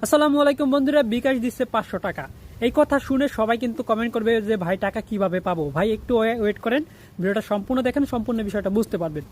আসসালামু আলাইকুম বন্ধুরা, বিকাশ দিচ্ছে 500 টাকা। এই কথা শুনে সবাই কিন্তু কমেন্ট করবে যে ভাই টাকা কিভাবে পাবো। ভাই একটু ওয়েট করেন, ভিডিওটা সম্পূর্ণ দেখেন, সম্পূর্ণ বিষয়টা বুঝতে পারবেন।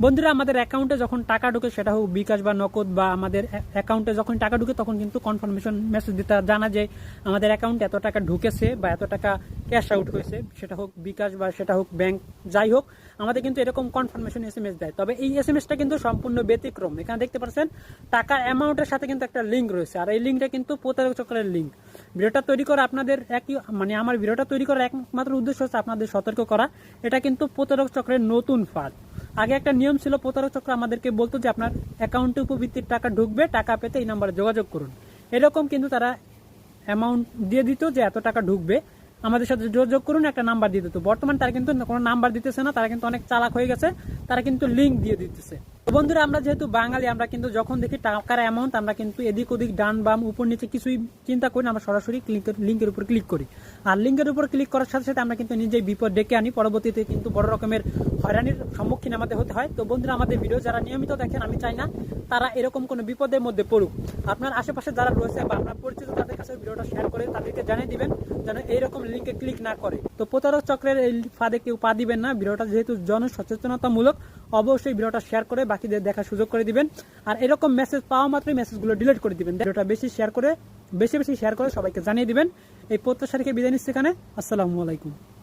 বন্ধুরা, আমাদের অ্যাকাউন্টে যখন টাকা ঢুকে, সেটা হোক বিকাশ বা নগদ, বা আমাদের অ্যাকাউন্টে যখন টাকা ঢুকে তখন কিন্তু কনফার্মেশন মেসেজ দিতে জানা যে আমাদের অ্যাকাউন্টে এত টাকা ঢুকেছে বা এত টাকা ক্যাশ আউট হয়েছে, সেটা হোক বিকাশ বা সেটা হোক ব্যাংক, যাই হোক আমাদের কিন্তু এরকম কনফার্মেশন SMS দেয়। তবে এই SMS-টা কিন্তু সম্পূর্ণ ব্যতিক্রম। এখানে দেখতে পাচ্ছেন টাকার অ্যামাউন্টের সাথে কিন্তু একটা লিঙ্ক রয়েছে, আর এই লিঙ্কটা কিন্তু প্রতারক চক্রের লিঙ্ক। ভিডিওটা তৈরি করা আপনাদের আমার ভিডিওটা তৈরি করার একমাত্র উদ্দেশ্য হচ্ছে আপনাদের সতর্ক করা। এটা কিন্তু প্রতারক চক্রের নতুন ফাঁদ। আগে একটা নিয়ম ছিল, প্রতারক চক্র আমাদেরকে বলতো যে আপনার অ্যাকাউন্টে উপবৃত্তির টাকা ঢুকবে, টাকা পেতে এই নাম্বারে যোগাযোগ করুন। এরকম কিন্তু তারা অ্যামাউন্ট দিয়ে দিত যে এত টাকা ঢুকবে, আমাদের সাথে যোগাযোগ করুন, একটা নাম্বার দিয়ে দিত। বর্তমান তারা কিন্তু কোনো নাম্বার দিতেছে না, তারা কিন্তু অনেক চালাক হয়ে গেছে, তারা কিন্তু লিঙ্ক দিয়ে দিতেছে। বন্ধুরা, আমরা যেহেতু বাঙালি, আমরা কিন্তু যখন দেখি টাকার অ্যামাউন্ট, আমরা কিন্তু এদিক ওদিক ডান বাম উপর নিচে কিছুই চিন্তা করি না, আমরা সরাসরি লিঙ্কের উপর ক্লিক করি। আর লিঙ্কের উপর ক্লিক করার সাথে সাথে আমরা কিন্তু নিজেই বিপদ ডেকে আনি, পরবর্তীতে কিন্তু বড় রকমের হয়রানির সম্মুখীন আমাদের হতে হয়। তো বন্ধুরা, আমাদের ভিডিও যারা নিয়মিত দেখেন, আমি চাই না তারা এরকম কোনো বিপদের মধ্যে পড়ুক। আপনার আশেপাশে যারা রয়েছে বা আপনার পরিচিত, তাদের কাছে ভিডিওটা শেয়ার করে তাদেরকে জানিয়ে দিবেন যেন এইরকম লিঙ্কে ক্লিক না করে। তো প্রতারক চক্রের এই ফাঁদে কেউ পা দিবেন না। ভিডিওটা যেহেতু জনসচেতনতামূলক, অবশ্যই ভিডিওটা শেয়ার করে বাকিদের দেখার সুযোগ করে দিবেন। আর এরকম মেসেজ পাওয়া মাত্রই মেসেজগুলো ডিলিট করে দিবেন। ভিডিওটা বেশি শেয়ার করে সবাইকে জানিয়ে দিবেন। এই প্রত্যাশা রেখে বিদায় নিচ্ছি এখানে। আসসালামু আলাইকুম।